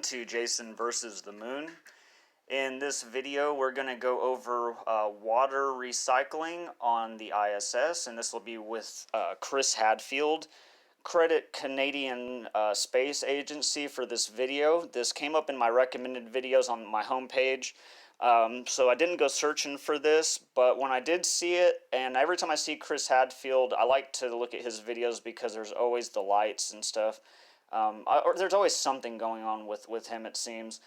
to Jason versus the Moon. In this video, we're going to go over water recycling on the ISS, and this will be with Chris Hadfield. Credit Canadian Space Agency for this video. This came up in my recommended videos on my homepage. So I didn't go searching for this, but when I did see it, and every time I see Chris Hadfield, I like to look at his videos because there's always the lights and stuff. Or there's always something going on with him, it seems.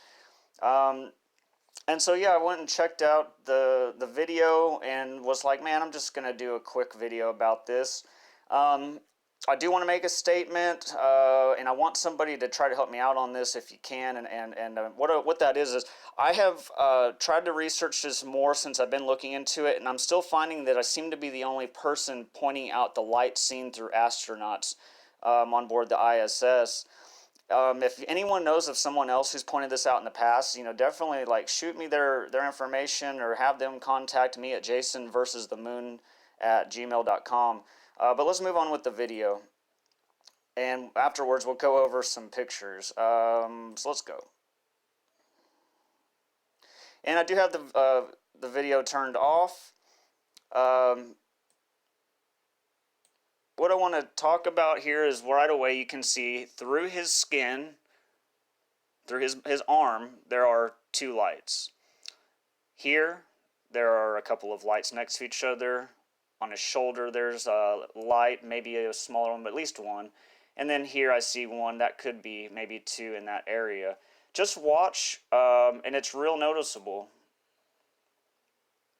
And so yeah, I went and checked out the video and was like, man, I'm just going to do a quick video about this. I do want to make a statement, and I want somebody to try to help me out on this if you can. And what that is I have tried to research this more since I've been looking into it, and I'm still finding that I seem to be the only person pointing out the light seen through astronauts on board the ISS. If anyone knows of someone else who's pointed this out in the past, definitely like shoot me their information or have them contact me at jasonversusthemoon@gmail.com. But let's move on with the video, and afterwards we'll go over some pictures. So let's go. And I do have the video turned off. What I want to talk about here is right away you can see through his skin, through his arm, there are two lights. Here, there are a couple of lights next to each other. On his shoulder, there's a light, maybe a smaller one, but at least one. And then here I see one. That could be maybe two in that area. Just watch, and it's real noticeable.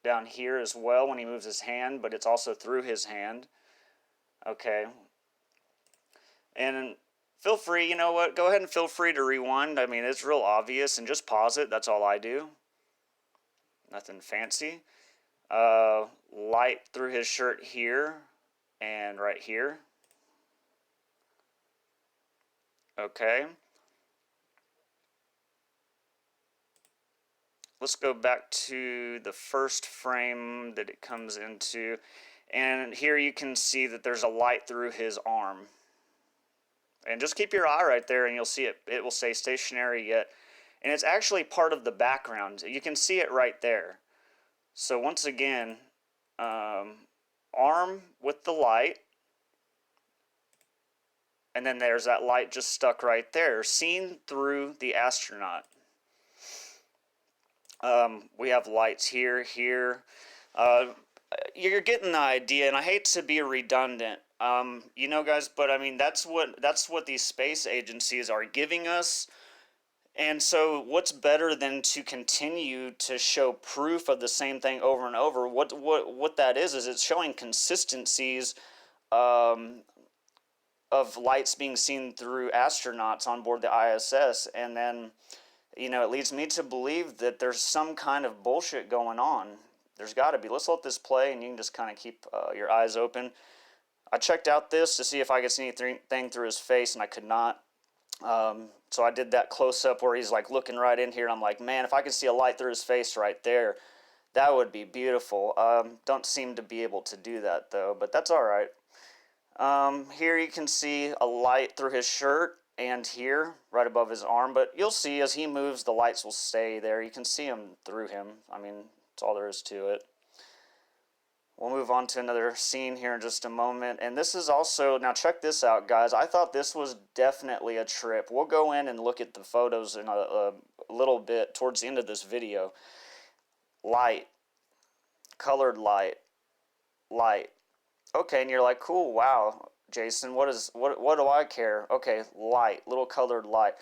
Down here as well when he moves his hand, but it's also through his hand. Okay. And feel free, you know what, go ahead and feel free to rewind. I mean, it's real obvious, and just pause it. That's all I do. Nothing fancy. Light through his shirt here and right here. Okay. Let's go back to the first frame that it comes into. And here you can see that there's a light through his arm. And just keep your eye right there and you'll see it. It will say stationary yet. And it's actually part of the background. You can see it right there. So once again, arm with the light. And then there's that light just stuck right there, seen through the astronaut. We have lights here, here. You're getting the idea, and I hate to be redundant, guys, but I mean that's what these space agencies are giving us. And so what's better than to continue to show proof of the same thing over and over? What that is it's showing consistencies of lights being seen through astronauts on board the ISS, and then it leads me to believe that there's some kind of bullshit going on. There's got to be. Let's let this play, and you can just kind of keep your eyes open. I checked out this to see if I could see anything through his face, and I could not. So I did that close-up where he's like looking right in here, and I'm like, man, if I could see a light through his face right there, that would be beautiful. Don't seem to be able to do that, though, but that's all right. Here you can see a light through his shirt, and here, right above his arm, but you'll see as he moves, the lights will stay there. You can see them through him. I mean, that's all there is to it. We'll move on to another scene here in just a moment. And this is also, now check this out, guys. I thought this was definitely a trip. We'll go in and look at the photos in a little bit towards the end of this video. Light. Colored light. Light. Okay, and you're like, cool, wow, Jason, what do I care? Okay, light, little colored light.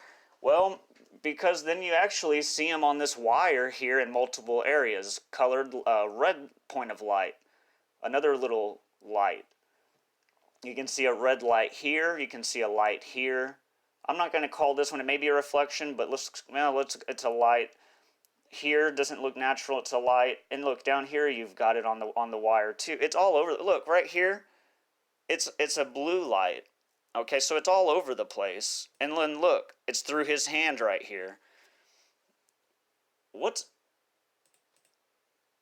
Well, because then you actually see them on this wire here in multiple areas. Colored red point of light. Another little light. You can see a red light here. You can see a light here. I'm not going to call this one. It may be a reflection, but it's a light. Here doesn't look natural. It's a light. And look down here. You've got it on the wire too. It's all over. Look right here. It's a blue light. Okay, so it's all over the place. And then look, it's through his hand right here.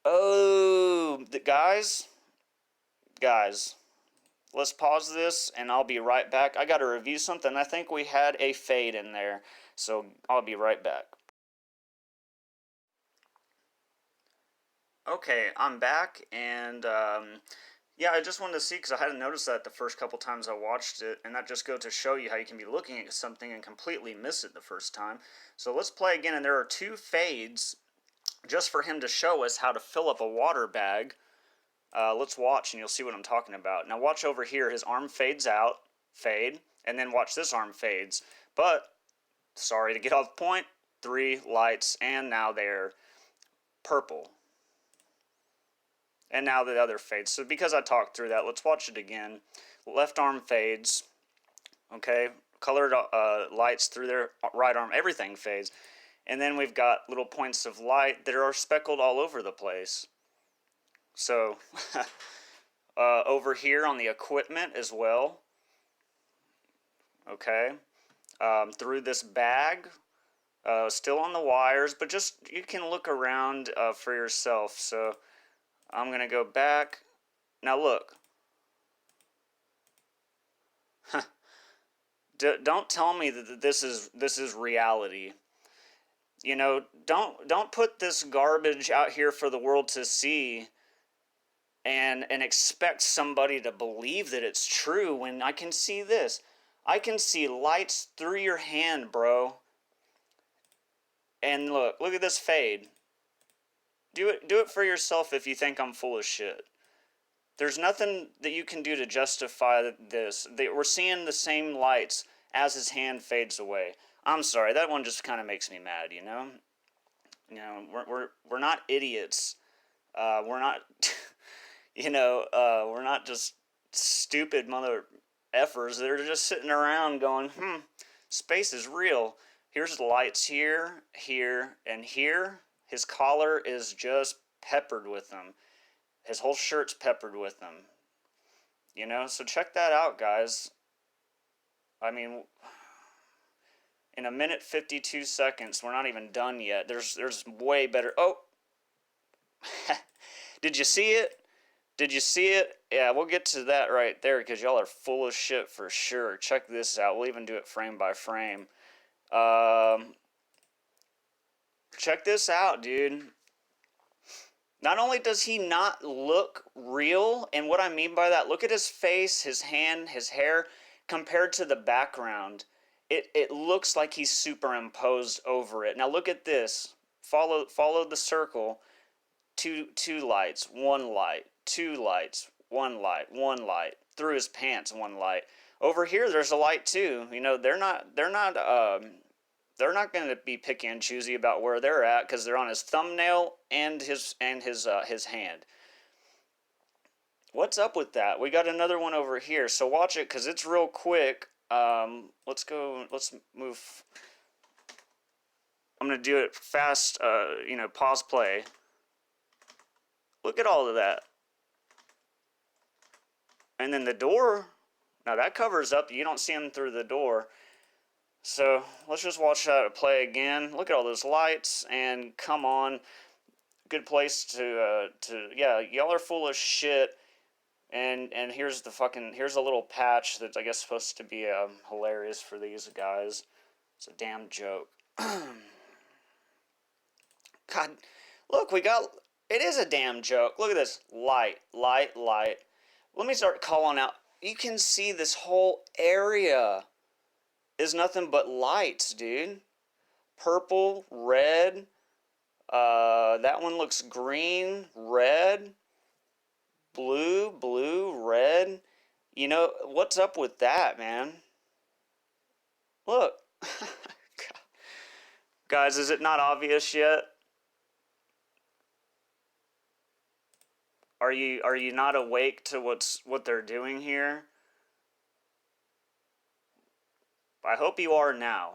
Oh, guys, let's pause this and I'll be right back. I got to review something. I think we had a fade in there. So I'll be right back. Okay, I'm back, and yeah, I just wanted to see, because I hadn't noticed that the first couple times I watched it, and that just goes to show you how you can be looking at something and completely miss it the first time. So let's play again, and there are 2 fades just for him to show us how to fill up a water bag. Let's watch, and you'll see what I'm talking about. Now watch over here, his arm fades out, fade, and then watch this arm fades. But, sorry to get off point, 3 lights, and now they're purple. And now the other fades. So because I talked through that, let's watch it again. Left arm fades. Okay, colored lights through their right arm. Everything fades. And then we've got little points of light that are speckled all over the place. So over here on the equipment as well. Okay, through this bag. Still on the wires, but just you can look around for yourself. So I'm going to go back. Now look. Don't tell me that this is reality. You know, don't put this garbage out here for the world to see and expect somebody to believe that it's true when I can see this. I can see lights through your hand, bro. And look at this fade. Do it for yourself if you think I'm full of shit. There's nothing that you can do to justify this. We're seeing the same lights as his hand fades away. I'm sorry, that one just kind of makes me mad, you know? You know, we're not idiots. We're not, you know, we're not just stupid mother effers. They're just sitting around going, space is real. Here's the lights here, here, and here. His collar is just peppered with them. His whole shirt's peppered with them. You know, so check that out, guys. I mean, in 1 minute 52 seconds, we're not even done yet. There's way better. Oh! Did you see it? Did you see it? Yeah, we'll get to that right there, because y'all are full of shit for sure. Check this out. We'll even do it frame by frame. Check this out, dude. Not only does he not look real, and what I mean by that, look at his face, his hand, his hair, compared to the background. It looks like he's superimposed over it. Now look at this. Follow the circle. Two lights, 1 light, 2 lights, 1 light, 1 light. Through his pants, 1 light. Over here, there's a light too. You know, they're not going to be picky and choosy about where they're at, because they're on his thumbnail and his hand. What's up with that? We got another one over here, so watch it, because it's real quick. Let's move. I'm going to do it fast, you know, pause play. Look at all of that. And then the door, now that covers up, you don't see him through the door. So let's just watch that play again. Look at all those lights, and come on, good place to yeah, y'all are full of shit. And here's a little patch that's, I guess, supposed to be hilarious for these guys. It's a damn joke. God, look, it is a damn joke. Look at this, light. Let me start calling out. You can see this whole area is nothing but lights, dude. Purple, red. That one looks green, red, blue, red. You know, what's up with that, man? Look. Guys, is it not obvious yet? Are you not awake to what they're doing here? I hope you are now.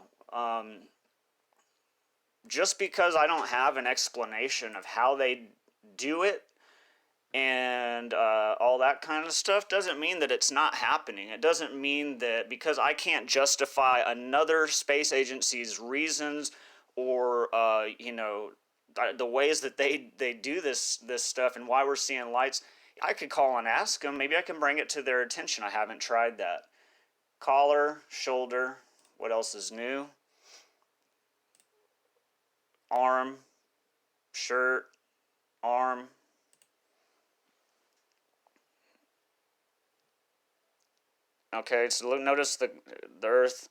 Just because I don't have an explanation of how they do it and all that kind of stuff doesn't mean that it's not happening. It doesn't mean that because I can't justify another space agency's reasons or you know, the ways that they do this stuff and why we're seeing lights. I could call and ask them. Maybe I can bring it to their attention. I haven't tried that. Collar, shoulder. What else is new? arm, shirt, arm. Okay, so look, notice the earth.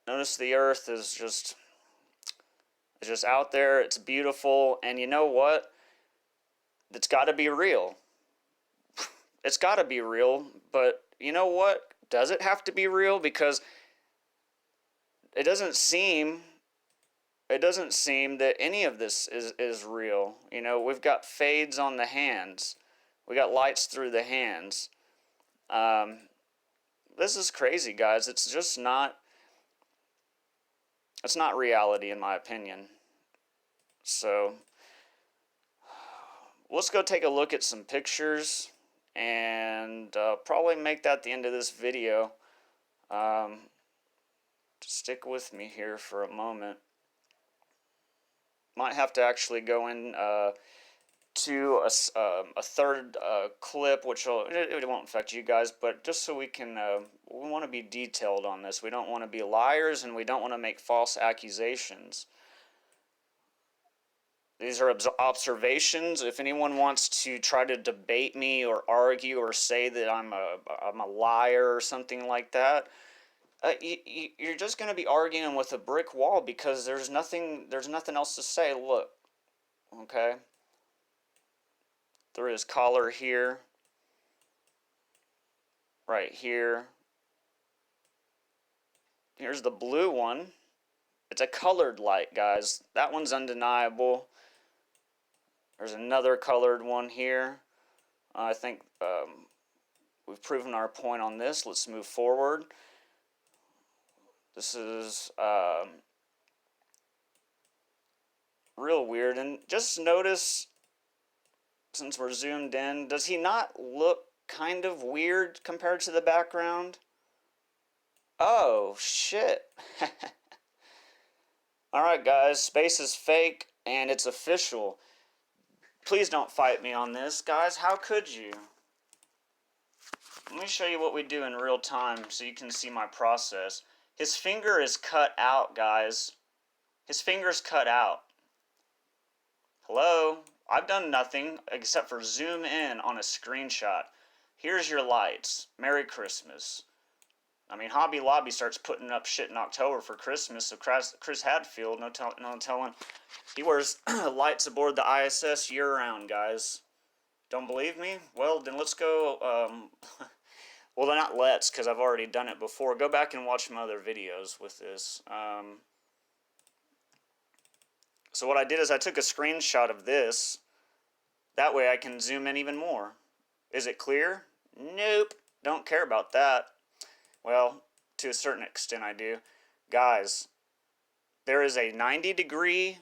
Notice the earth is just out there. It's beautiful, and you know what? It's got to be real. It's got to be real, but you know what? Does it have to be real? Because it doesn't seem that any of this is real. You know, we've got fades on the hands. We got lights through the hands. This is crazy, guys. It's just not, it's not reality in my opinion. So let's go take a look at some pictures and probably make that the end of this video. Stick with me here for a moment. Might have to actually go in to a third clip, which it won't affect you guys, but just so we can, we want to be detailed on this. We don't want to be liars, and we don't want to make false accusations. These are observations. If anyone wants to try to debate me or argue or say that I'm a liar or something like that, you're just going to be arguing with a brick wall, because there's nothing else to say. Look, okay? There is collar here, right here. Here's the blue one. It's a colored light, guys. That one's undeniable. There's another colored one here. I think we've proven our point on this. Let's move forward. This is real weird. And just notice, since we're zoomed in, does he not look kind of weird compared to the background? Oh, shit. Alright, guys. Space is fake, and it's official. Please don't fight me on this, guys. How could you? Let me show you what we do in real time so you can see my process. His finger is cut out, guys. His finger's cut out. Hello? I've done nothing except for zoom in on a screenshot. Here's your lights. Merry Christmas. I mean, Hobby Lobby starts putting up shit in October for Christmas, so Chris Hadfield, no telling, he wears lights aboard the ISS year-round, guys. Don't believe me? Well, then let's go, well, not let's, because I've already done it before. Go back and watch my other videos with this. So what I did is I took a screenshot of this. That way I can zoom in even more. Is it clear? Nope. Don't care about that. Well, to a certain extent I do. Guys, there is a 90-degree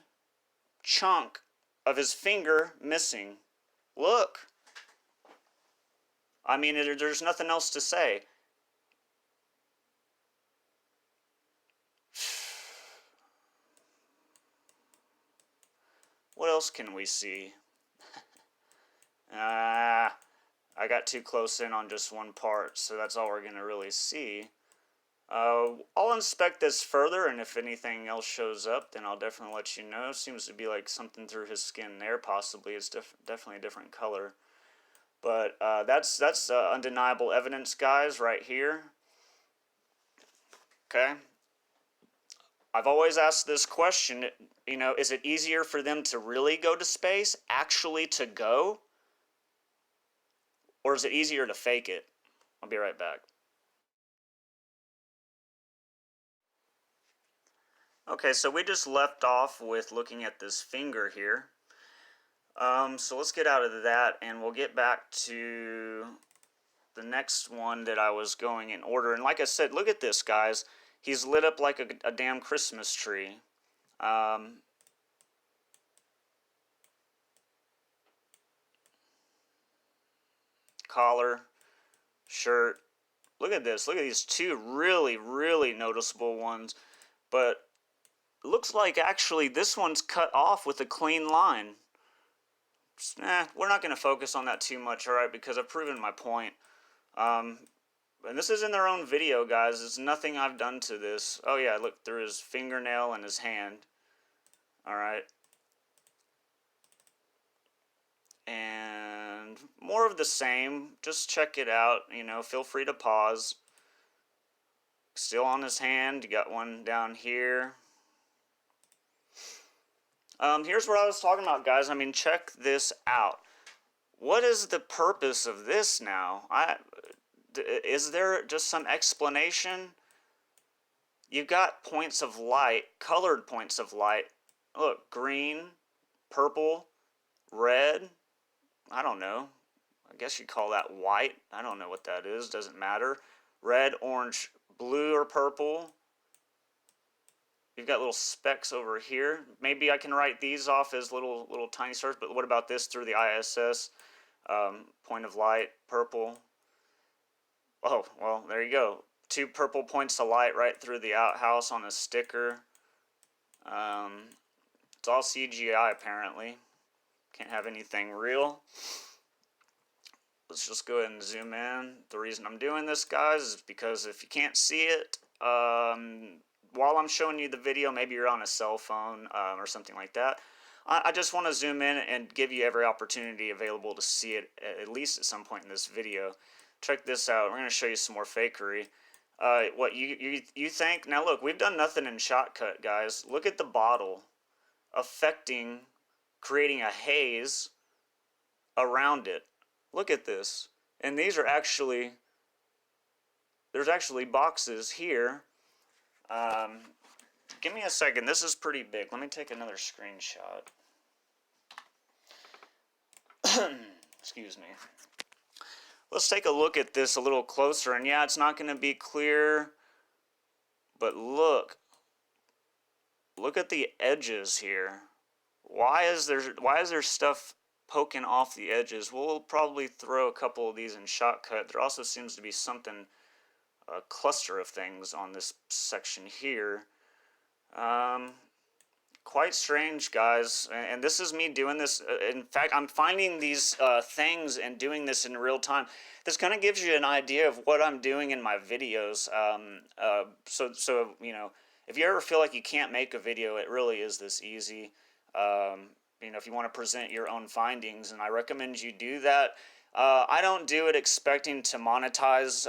chunk of his finger missing. Look. I mean, there's nothing else to say. What else can we see? I got too close in on just one part, so that's all we're going to really see. I'll inspect this further, and if anything else shows up, then I'll definitely let you know. Seems to be like something through his skin there, possibly. It's definitely a different color. But that's undeniable evidence, guys, right here. Okay? I've always asked this question, you know, is it easier for them to really go to space, actually to go? Or is it easier to fake it? I'll be right back. Okay, so we just left off with looking at this finger here. So let's get out of that, and we'll get back to the next one that I was going in order. And like I said, look at this, guys. He's lit up like a damn Christmas tree. Collar, shirt. Look at this. Look at these two really, really noticeable ones. But it looks like actually this one's cut off with a clean line. We're not going to focus on that too much, alright, because I've proven my point. and this is in their own video, guys. It's nothing I've done to this. Oh yeah, look through his fingernail and his hand. All right. And more of the same. Just check it out. You know, feel free to pause. Still on his hand. You got one down here. Here's what I was talking about, guys. I mean, check this out. What is the purpose of this now? Is there just some explanation? You've got points of light, colored points of light. Look, green, purple, red. I don't know. I guess you'd call that white. I don't know what that is. Doesn't matter. Red, orange, blue, or purple. You've got little specks over here. Maybe I can write these off as little tiny stars, but what about this through the ISS? Point of light, purple. Oh, well, there you go. 2 purple points of light right through the outhouse on a sticker. It's all CGI, apparently. Can't have anything real. Let's just go ahead and zoom in. The reason I'm doing this, guys, is because if you can't see it, while I'm showing you the video, maybe you're on a cell phone or something like that. I just want to zoom in and give you every opportunity available to see it, at least at some point in this video. Check this out. We're going to show you some more fakery. What you think? Now look, we've done nothing in Shotcut, guys. Look at the bottle affecting, creating a haze around it. Look at this. And these are actually, there's actually boxes here. Give me a second. This is pretty big. Let me take another screenshot. Excuse me. Let's take a look at this a little closer. And yeah, it's not going to be clear, but look at the edges here. Why is there stuff poking off the edges? We'll probably throw a couple of these in Shotcut. There also seems to be something, a cluster of things on this section here. Quite strange, guys, and this is me doing this. In fact, I'm finding these things and doing this in real time. This kind of gives you an idea of what I'm doing in my videos. So you know, if you ever feel like you can't make a video, it really is this easy. You know, if you want to present your own findings, and I recommend you do that. I don't do it expecting to monetize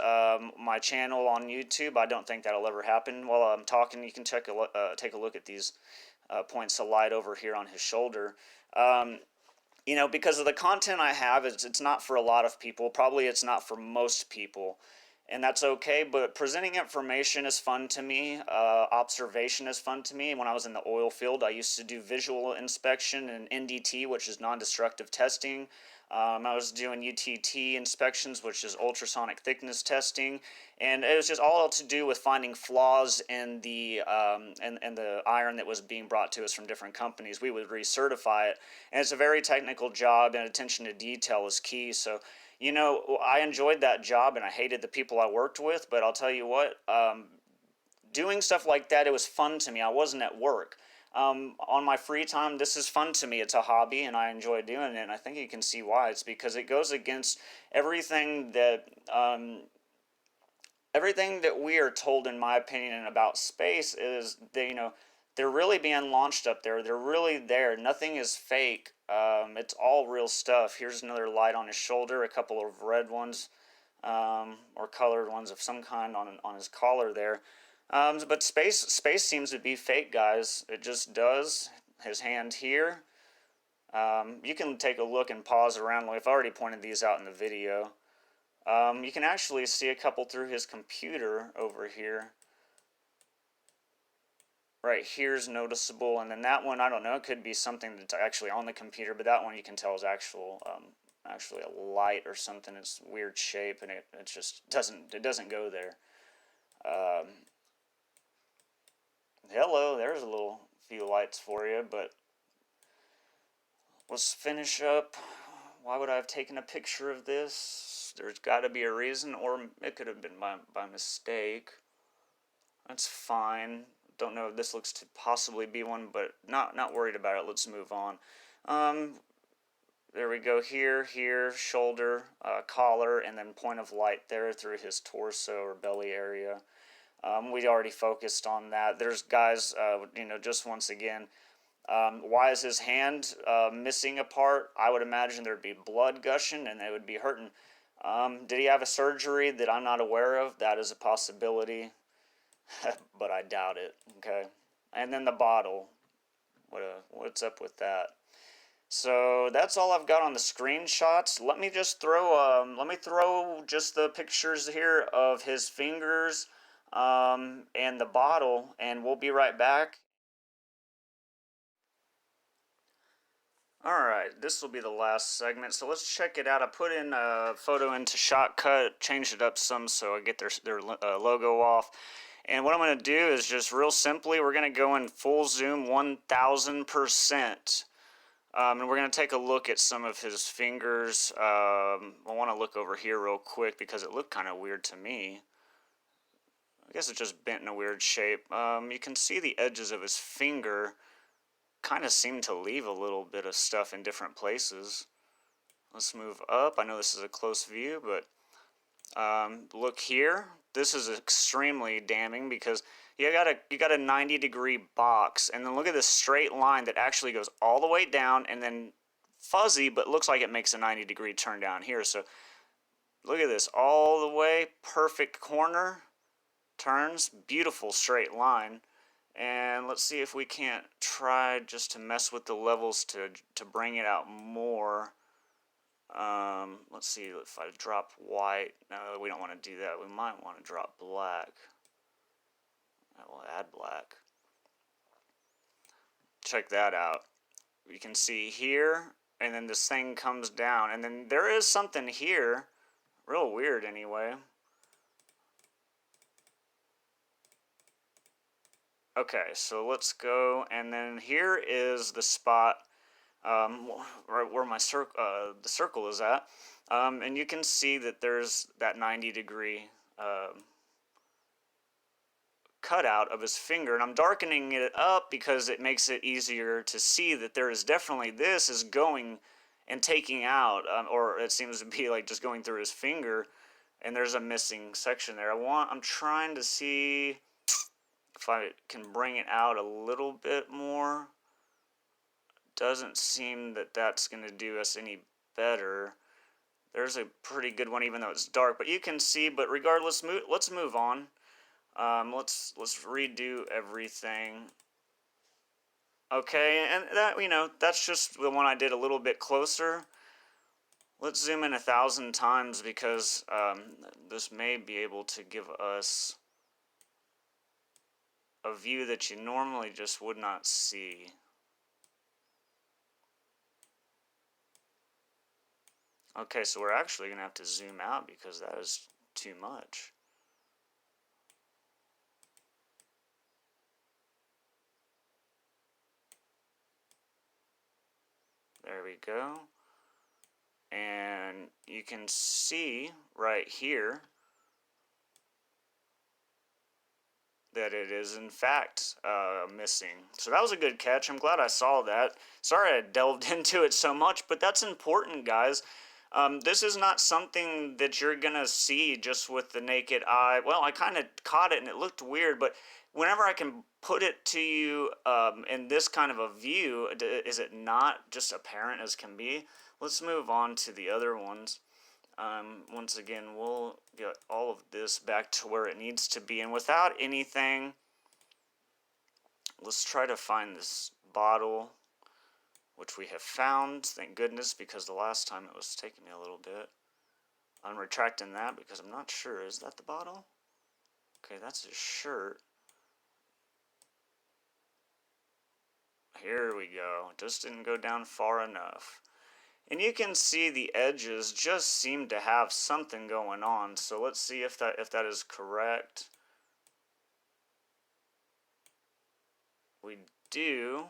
my channel on YouTube. I don't think that'll ever happen. While I'm talking, you can take a look at these points of light over here on his shoulder. You know, because of the content I have, it's not for a lot of people. Probably it's not for most people. And that's okay, but presenting information is fun to me. Observation is fun to me. When I was in the oil field, I used to do visual inspection and NDT, which is non-destructive testing. I was doing UTT inspections, which is ultrasonic thickness testing, and it was just all to do with finding flaws in the the iron that was being brought to us from different companies. We would recertify it, and it's a very technical job, and attention to detail is key. So, you know, I enjoyed that job, and I hated the people I worked with, but I'll tell you what, doing stuff like that, it was fun to me. I wasn't at work. On my free time, this is fun to me. It's a hobby, and I enjoy doing it, and I think you can see why. It's because it goes against everything that we are told, in my opinion, about space is that, you know, they're really being launched up there. They're really there. Nothing is fake. It's all real stuff. Here's another light on his shoulder, a couple of red ones, or colored ones of some kind on his collar there. But space seems to be fake, guys. It just does. His hand here. You can take a look and pause around. I've already pointed these out in the video. You can actually see a couple through his computer over here. Right here's noticeable, and then that one, I don't know, it could be something that's actually on the computer, but that one you can tell is actually a light or something. It's weird shape, and it just doesn't go there. Hello, there's a little few lights for you, but let's finish up. Why would I have taken a picture of this? There's got to be a reason, or it could have been by mistake. That's fine. Don't know if this looks to possibly be one, but not worried about it. Let's move on. there we go, here, shoulder, collar, and then point of light there through his torso or belly area. We already focused on that. There's guys, just once again, why is his hand missing a part? I would imagine there'd be blood gushing and they would be hurting. Did he have a surgery that I'm not aware of? That is a possibility, but I doubt it. Okay, and then the bottle. What's up with that? So that's all I've got on the screenshots. Let me throw just the pictures here of his fingers and the bottle, and we'll be right back. Alright, this will be the last segment, so let's check it out. I put in a photo into Shotcut, changed it up some so I get their logo off. And what I'm going to do is just real simply, we're going to go in full zoom 1000%. And we're going to take a look at some of his fingers. I want to look over here real quick because it looked kind of weird to me. I guess it just bent in a weird shape. You can see the edges of his finger kind of seem to leave a little bit of stuff in different places. Let's move up. I know this is a close view, but look here. This is extremely damning because you got a 90-degree box, and then look at this straight line that actually goes all the way down and then fuzzy, but looks like it makes a 90-degree turn down here. So look at this, all the way, perfect corner, turns, beautiful straight line. And let's see if we can't try just to mess with the levels to bring it out more. Let's see if I drop white. No, we don't want to do that. We might want to drop black. I will add black. Check that out. You can see here, and then this thing comes down, and then there is something here. Real weird anyway. Okay, so let's go, and then here is the spot right where my the circle is at, and you can see that there's that 90-degree cutout of his finger, and I'm darkening it up because it makes it easier to see that there is definitely this is going and taking out, or it seems to be like just going through his finger, and there's a missing section there. I'm trying to see if I can bring it out a little bit more. Doesn't seem that that's going to do us any better. There's a pretty good one even though it's dark, but you can see, but regardless, let's move on. Let's redo everything. Okay, and that, that's just the one I did a little bit closer. Let's zoom in 1,000 times because this may be able to give us a view that you normally just would not see. Okay, so we're actually going to have to zoom out because that is too much. There we go. And you can see right here that it is in fact missing. So that was a good catch. I'm glad I saw that. Sorry I delved into it so much, but that's important, guys. This is not something that you're gonna see just with the naked eye. Well, I kind of caught it and it looked weird, but whenever I can put it to you in this kind of a view, is it not just apparent as can be? Let's move on to the other ones. Once again, we'll get all of this back to where it needs to be. And without anything, let's try to find this bottle, which we have found, thank goodness, because the last time it was taking me a little bit. I'm retracting that because I'm not sure. Is that the bottle? Okay, that's his shirt. Here we go. Just didn't go down far enough. And you can see the edges just seem to have something going on. So let's see if that is correct. We do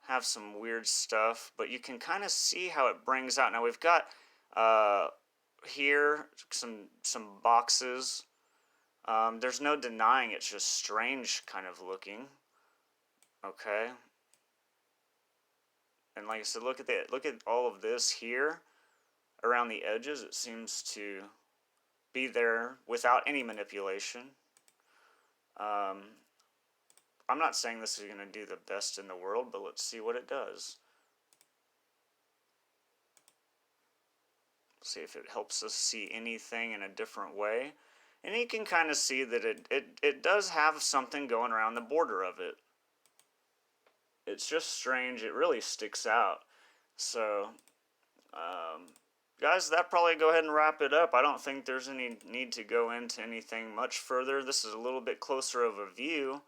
have some weird stuff, but you can kind of see how it brings out. Now we've got here some boxes. There's no denying it's just strange kind of looking. Okay. And like I said, look at all of this here around the edges. It seems to be there without any manipulation. I'm not saying this is going to do the best in the world, but let's see what it does. See if it helps us see anything in a different way. And you can kind of see that it does have something going around the border of it. It's just strange. It really sticks out. So, guys, that probably go ahead and wrap it up. I don't think there's any need to go into anything much further. This is a little bit closer of a view.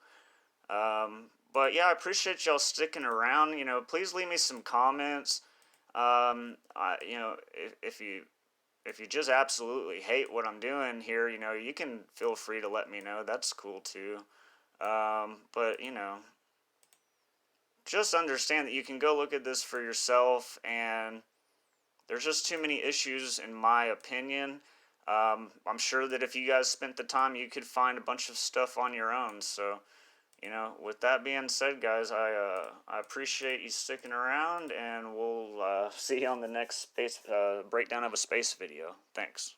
But yeah, I appreciate y'all sticking around. You know, please leave me some comments. You know, if you just absolutely hate what I'm doing here, you know, you can feel free to let me know. That's cool too. But you know, just understand that you can go look at this for yourself, and there's just too many issues in my opinion. I'm sure that if you guys spent the time, you could find a bunch of stuff on your own. So, you know, with that being said, guys, I appreciate you sticking around, and we'll see you on the next space breakdown of a space video. Thanks.